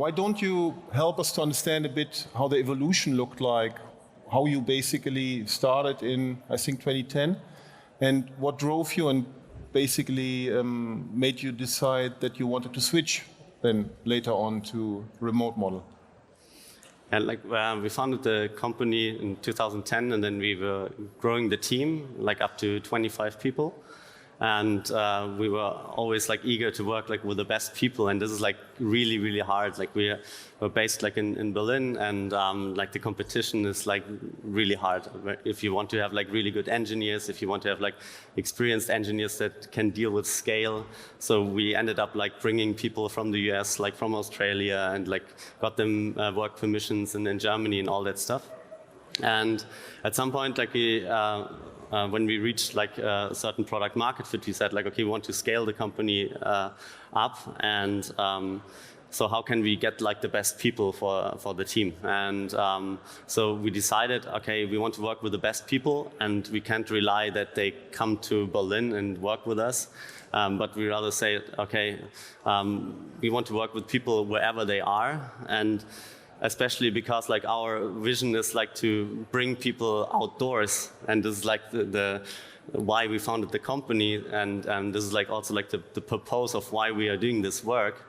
Why don't you help us to understand a bit how the evolution looked like, how you basically started in, I think, 2010, and what drove you and basically made you decide that you wanted to switch then later on to remote model? And we founded the company in 2010, and then we were growing the team up to 25 people. And we were always eager to work with the best people, and this is really, really hard. We're based in Berlin, and the competition is really hard. If you want to have really good engineers, if you want to have experienced engineers that can deal with scale. So we ended up bringing people from the US, from Australia, and got them work permissions in Germany and all that stuff. And at some point, when we reached a certain product market fit, we said okay, we want to scale the company up, and so how can we get the best people for the team? And so we decided, okay, we want to work with the best people, and we can't rely that they come to Berlin and work with us. But we rather say, okay, we want to work with people wherever they are, and especially because our vision is to bring people outdoors, and this is the why we founded the company, and this is also the purpose of why we are doing this work.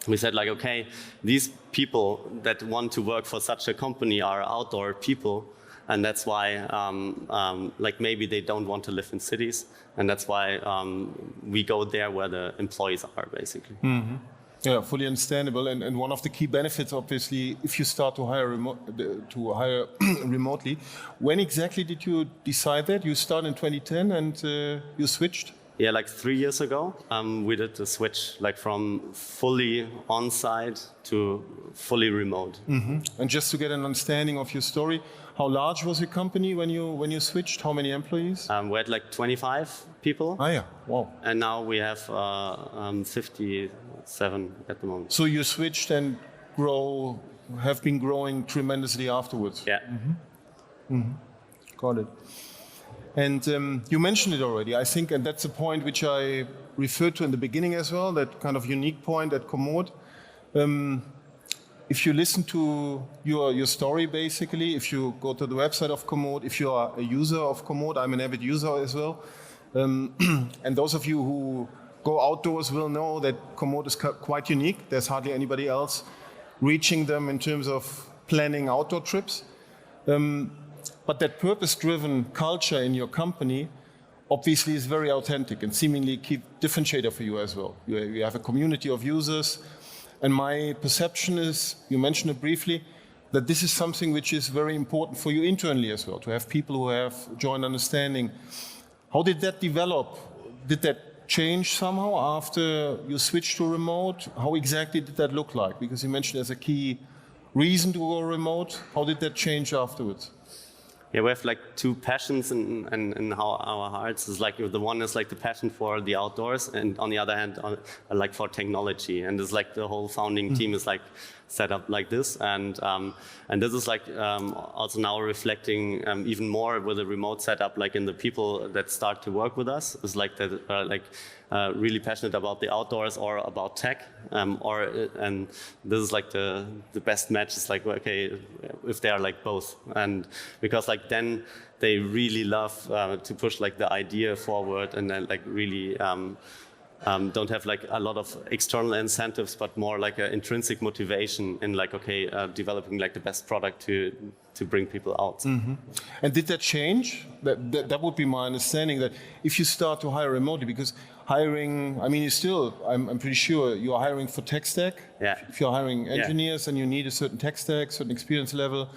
We said okay, these people that want to work for such a company are outdoor people, and that's why maybe they don't want to live in cities, and that's why we go there where the employees are, basically. Mm-hmm. Yeah, fully understandable. And one of the key benefits, obviously, if you start to hire remotely, when exactly did you decide that? You started in 2010 and you switched? Yeah, 3 years ago, we did the switch from fully on-site to fully remote. Mm-hmm. And just to get an understanding of your story, how large was your company when you switched? How many employees? We had 25 people. Ah, yeah, wow. And now we have 57 at the moment. So you switched and have been growing tremendously afterwards. Yeah. Mm-hmm. Mm-hmm. Got it. And you mentioned it already, I think, and that's a point which I referred to in the beginning as well, that kind of unique point at Komoot. If you listen to your story, basically, if you go to the website of Komoot, if you are a user of Komoot, I'm an avid user as well, and those of you who go outdoors will know that Komoot is quite unique. There's hardly anybody else reaching them in terms of planning outdoor trips. But that purpose-driven culture in your company obviously is very authentic and seemingly a key differentiator for you as well. You have a community of users, and my perception is, you mentioned it briefly, that this is something which is very important for you internally as well, to have people who have joint understanding. How did that develop? Did that change somehow after you switched to remote? How exactly did that look like? Because you mentioned as a key reason to go remote. How did that change afterwards? Yeah, we have two passions in our hearts. Is the one is the passion for the outdoors, and on the other hand, for technology. And it's the whole founding team is set up like this, and this is also now reflecting even more with the remote setup, in the people that start to work with us. Is that really passionate about the outdoors or about tech, and this is the best match. Is okay if they are both, and because then they really love to push the idea forward, and then really don't have a lot of external incentives, but more an intrinsic motivation in developing the best product to bring people out. Mm-hmm. And did that change? That would be my understanding, that if you start to hire remotely, because hiring, I mean, I'm pretty sure you are hiring for tech stack. Yeah. If you're hiring engineers, and you need a certain tech stack, certain experience level,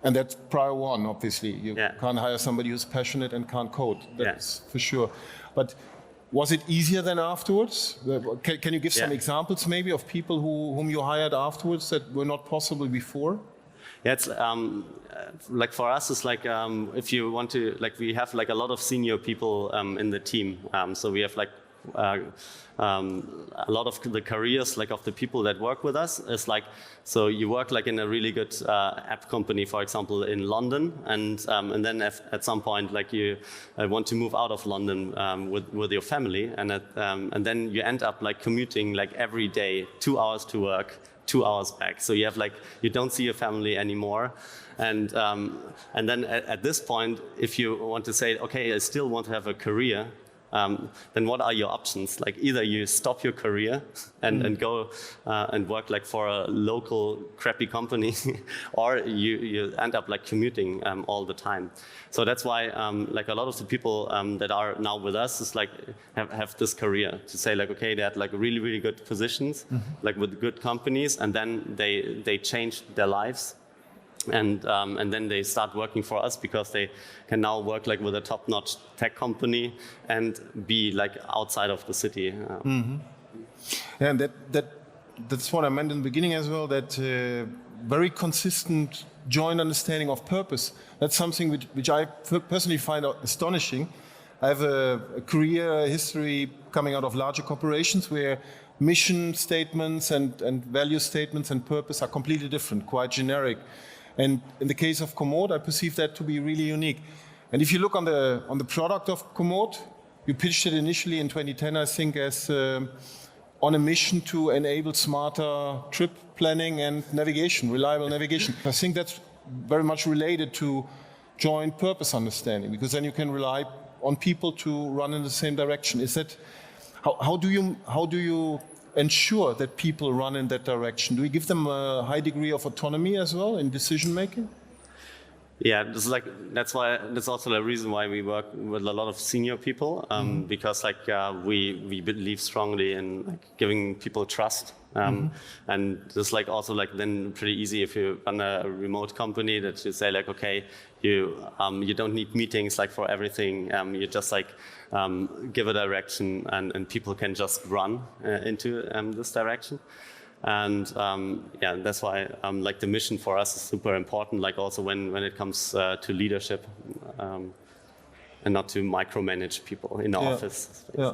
and that's prior one, obviously. You can't hire somebody who's passionate and can't code. That's for sure. But was it easier than afterwards? Can you give some examples maybe of people whom you hired afterwards that were not possible before? Yeah, it's for us, it's if you want to, we have a lot of senior people in the team. So we have a lot of the careers of the people that work with us is so you work in a really good app company, for example, in London, and then at some point you want to move out of London with your family, and then you end up commuting every day 2 hours to work 2 hours back. So you have like, you don't see your family anymore. And then at this point, if you want to say, okay, I still want to have a career, then what are your options? Like either you stop your career and go and work like for a local crappy company, or you end up like commuting all the time. So that's why like a lot of the people that are now with us is like have this career to say like, okay, they had like really, really good positions, like with good companies, and then they changed their lives. And then they start working for us because they can now work like with a top-notch tech company and be like outside of the city. Yeah, and that's what I meant in the beginning as well. That very consistent joint understanding of purpose. That's something which I personally find astonishing. I have a career history coming out of larger corporations where mission statements and value statements and purpose are completely different, quite generic. And in the case of Komoot, I perceive that to be really unique. And if you look on the product of Komoot, you pitched it initially in 2010, I think, as on a mission to enable smarter trip planning and navigation, reliable navigation. I think that's very much related to joint purpose understanding, because then you can rely on people to run in the same direction. Is that how do you ensure that people run in that direction? Do we give them a high degree of autonomy as well in decision making? Yeah, that's also the reason why we work with a lot of senior people, because like we believe strongly in like giving people trust, and it's like also like then pretty easy if you run a remote company that you say like, okay, you don't need meetings like for everything, you just like give a direction and people can just run into this direction. And yeah, that's why like the mission for us is super important, like also when it comes to leadership, and not to micromanage people in the office. Yeah.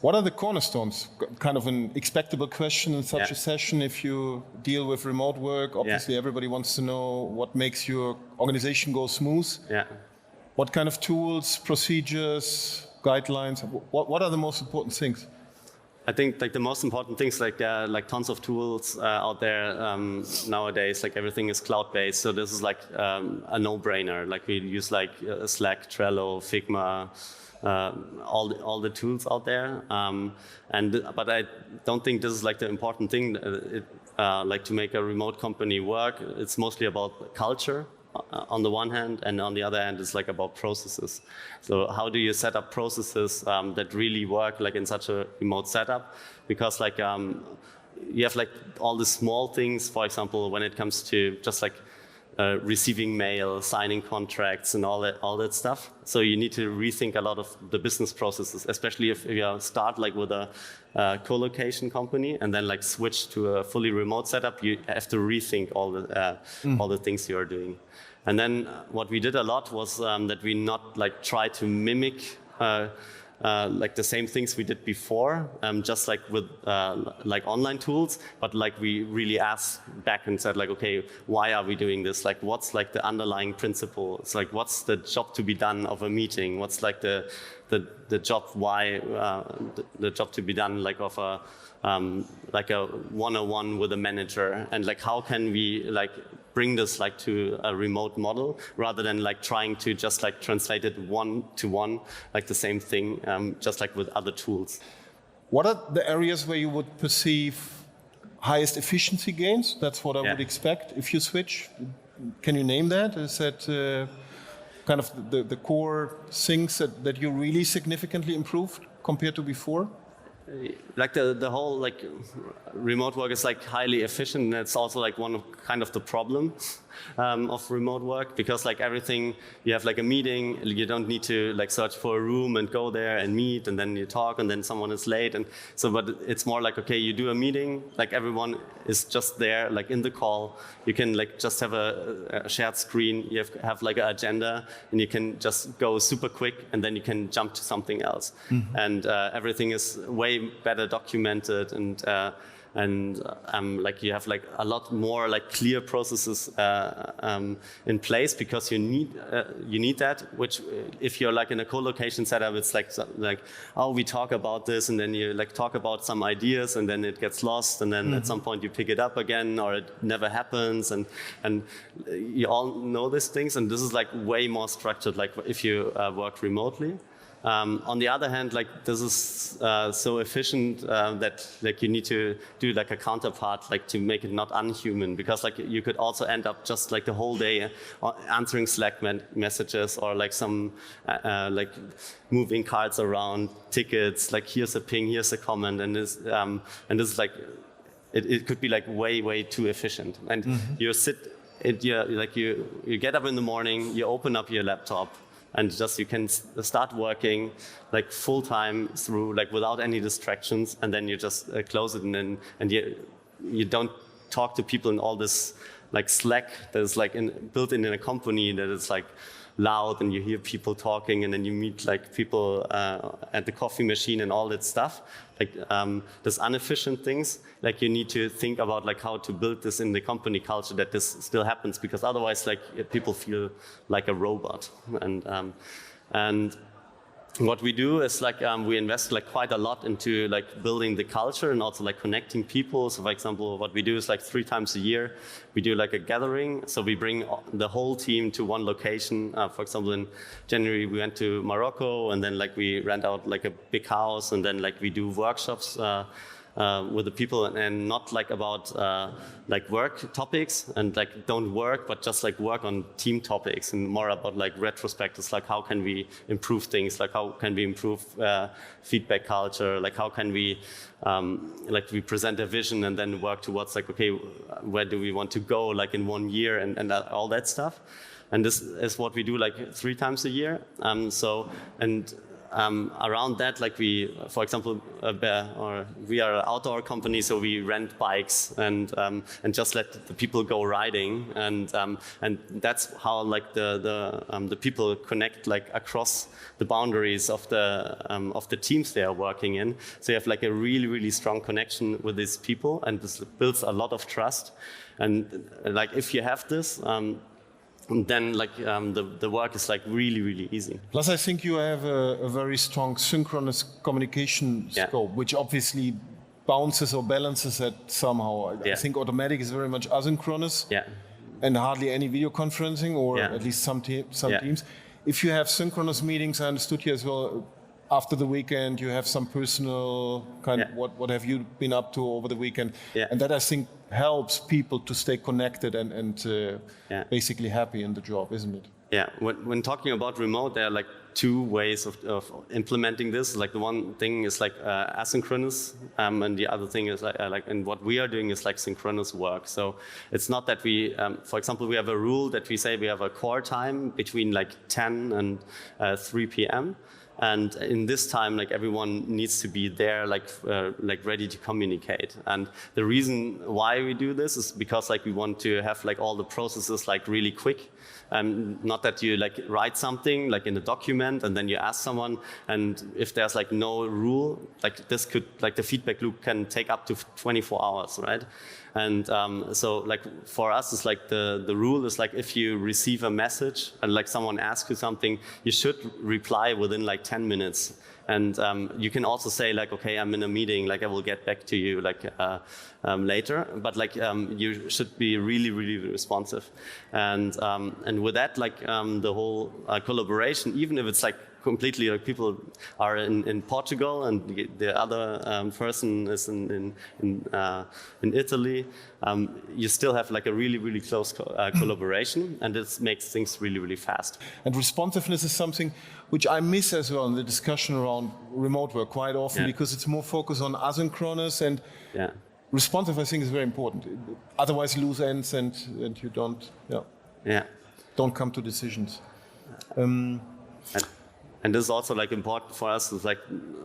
What are the cornerstones? Kind of an expectable question in such a session if you deal with remote work. Obviously everybody wants to know what makes your organization go smooth. Yeah. What kind of tools, procedures, guidelines, what are the most important things? I think like the most important things, like tons of tools out there nowadays. Like everything is cloud-based, so this is like a no-brainer. Like we use like Slack, Trello, Figma, all the tools out there. But I don't think this is like the important thing. Like to make a remote company work, it's mostly about culture. On the one hand, and on the other hand, it's like about processes. So how do you set up processes that really work like in such a remote setup? Because like you have like all the small things, for example, when it comes to just like receiving mail, signing contracts, and all that stuff. So you need to rethink a lot of the business processes, especially if you start like with a co-location company and then like switch to a fully remote setup. You have to rethink all the things you are doing. And then what we did a lot was that we not like try to mimic like the same things we did before, just like with like online tools, but like we really asked back and said like, okay, why are we doing this? Like what's like the underlying principle? It's like what's the job to be done of a meeting? What's like the job the job to be done like of a like a one-on-one with a manager, and like how can we like bring this like to a remote model rather than like trying to just like translate it one-to-one, like the same thing, just like with other tools. What are the areas where you would perceive highest efficiency gains? That's what I would expect if you switch. Can you name that? Is that kind of the core things that you really significantly improved compared to before? Like the whole like remote work is like highly efficient, and it's also like one of kind of the problems of remote work, because like everything, you have like a meeting, you don't need to like search for a room and go there and meet and then you talk and then someone is late, and so but it's more like, okay, you do a meeting, like everyone is just there like in the call, you can like just have a shared screen, you have like an agenda, and you can just go super quick and then you can jump to something else. And everything is way better documented, and and like you have like a lot more like clear processes in place, because you need that. Which if you're like in a co-location setup, it's like oh, we talk about this, and then you like talk about some ideas, and then it gets lost, and then at some point you pick it up again, or it never happens, and you all know these things, and this is like way more structured, like if you work remotely. On the other hand, like this is so efficient that like you need to do like a counterpart, like to make it not unhuman, because like you could also end up just like the whole day answering Slack messages, or like some like moving cards around, tickets, like here's a ping, here's a comment, and this is like it could be like way too efficient. And you you get up in the morning, you open up your laptop, and just you can start working like full time through, like without any distractions, and then you just close it, and you don't talk to people in all this like Slack that is like built in a company that is like loud, and you hear people talking, and then you meet like people at the coffee machine and all that stuff. Like these inefficient things, like you need to think about like how to build this in the company culture, that this still happens, because otherwise like people feel like a robot. And what we do is like we invest like quite a lot into like building the culture, and also like connecting people. So for example, what we do is like 3 times a year we do like a gathering. So we bring the whole team to one location. For example, in January we went to Morocco, and then like we rent out like a big house, and then like we do workshops with the people, and not like about like work topics, and like don't work, but just like work on team topics, and more about like retrospectives, like how can we improve things, like how can we improve feedback culture, like how can we like we present a vision and then work towards like, okay, where do we want to go like in 1 year, and all that stuff. And this is what we do like 3 times a year. Around that, like we, for example, we are an outdoor company, so we rent bikes and just let the people go riding, and that's how like the people connect like across the boundaries of the teams they are working in. So you have like a really strong connection with these people, and this builds a lot of trust. And like if you have this, then like the work is like really easy. Plus, I think you have a very strong synchronous communication scope, which obviously bounces or balances that somehow. I think automatic is very much asynchronous, and hardly any video conferencing, or at least some teams. If you have synchronous meetings, I understood here as well, after the weekend you have some personal kind of what have you been up to over the weekend, and that I think helps people to stay connected and basically happy in the job, isn't it? Yeah, when talking about remote, there are like 2 ways of implementing this. Like the one thing is like asynchronous, and the other thing is like, and what we are doing is like synchronous work. So it's not that we, for example, we have a rule that we say we have a core time between like 10 and 3 p.m. And in this time, like everyone needs to be there, like ready to communicate. And the reason why we do this is because like we want to have like all the processes like really quick. Not that you like write something like in a document and then you ask someone, and if there's like no rule, like this could, like the feedback loop can take up to 24 hours, right? And so like for us, it's like the rule is like if you receive a message and like someone asks you something, you should reply within like 10 minutes. And you can also say like, okay, I'm in a meeting, like I will get back to you like later. But like you should be really responsive. And with that, like the whole collaboration, even if it's like completely like people are in Portugal and the other person is in Italy, you still have like a really close collaboration, and this makes things really fast. And responsiveness is something which I miss as well in the discussion around remote work quite often, because it's more focused on asynchronous, and responsive I think is very important. Otherwise loose ends and you don't come to decisions. And this is also like important for us. It's like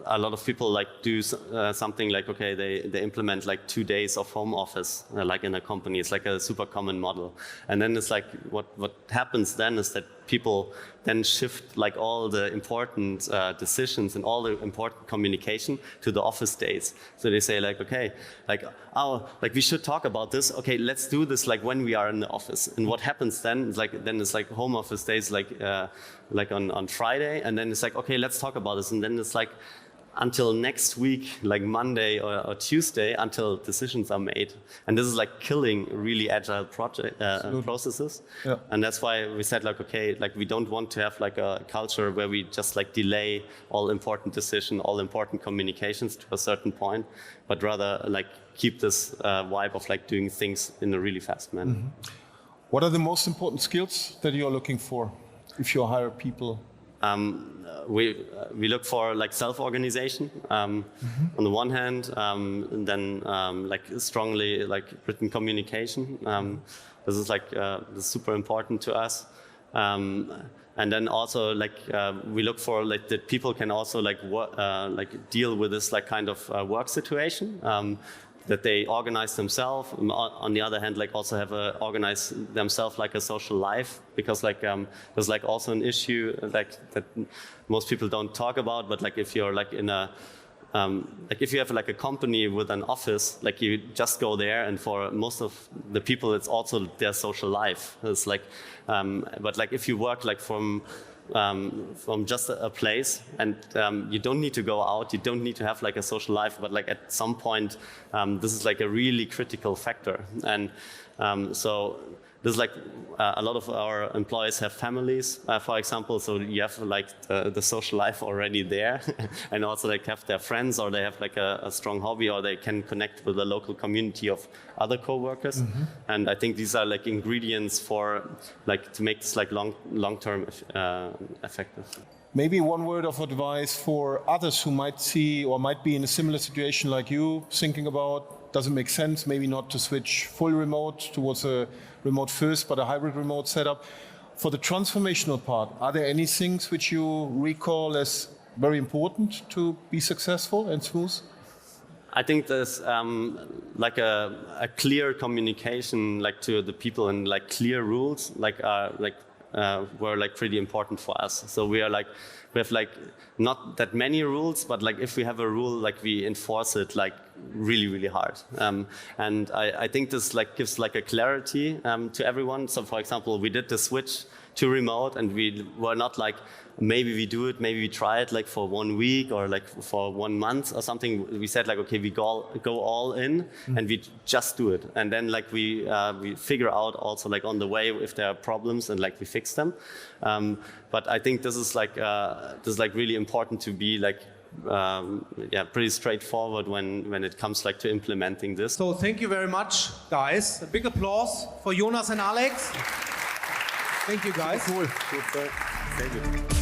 a lot of people like do something like, okay, they implement like 2 days of home office, like in a company. It's like a super common model. And then it's like what happens then is that people then shift like all the important decisions and all the important communication to the office days. So they say like, okay, like, oh, like we should talk about this. Okay, let's do this like when we are in the office. And what happens then is like, then it's like home office days like on Friday. And then it's like, okay, let's talk about this. And then it's like, until next week, like Monday or Tuesday, until decisions are made. And this is like killing really agile processes. Yeah. And that's why we said like, okay, like we don't want to have like a culture where we just like delay all important decision, all important communications to a certain point, but rather like keep this vibe of like doing things in a really fast manner. Mm-hmm. What are the most important skills that you're looking for if you hire people? We look for like self-organization on the one hand, and then like strongly like written communication. This is like this is super important to us. And then also like we look for like that people can also like deal with this like kind of work situation. That they organize themselves. On the other hand, like also have organize themselves like a social life, because like there's like also an issue like that most people don't talk about. But like if you're like in a like if you have like a company with an office, like you just go there, and for most of the people, it's also their social life. It's like, but like if you work like from just a place, and you don't need to go out, you don't need to have like a social life, but like at some point this is like a really critical factor. And so there's like a lot of our employees have families, for example, so you have like the social life already there and also like have their friends, or they have like a strong hobby, or they can connect with the local community of other co-workers. Mm-hmm. And I think these are like ingredients for like to make this like long-term effective. Maybe one word of advice for others who might see or might be in a similar situation like you, thinking about, does it make sense maybe not to switch full remote towards a remote first, but a hybrid remote setup? For the transformational part, are there any things which you recall as very important to be successful and smooth? I think there's like a clear communication like to the people, and like clear rules were like pretty important for us. So we have like not that many rules, but like if we have a rule, like we enforce it like really hard. And I think this like gives like a clarity to everyone. So for example, we did the switch to remote, and we were not like, maybe we do it, maybe we try it like for 1 week or like for 1 month or something. We said like, okay, we go all in, and we just do it. And then like we figure out also like on the way if there are problems, and like we fix them. But I think this is like really important to be like pretty straightforward when it comes like to implementing this. So thank you very much, guys. A big applause for Jonas and Alex. Thank you, guys. Cool. Thank you.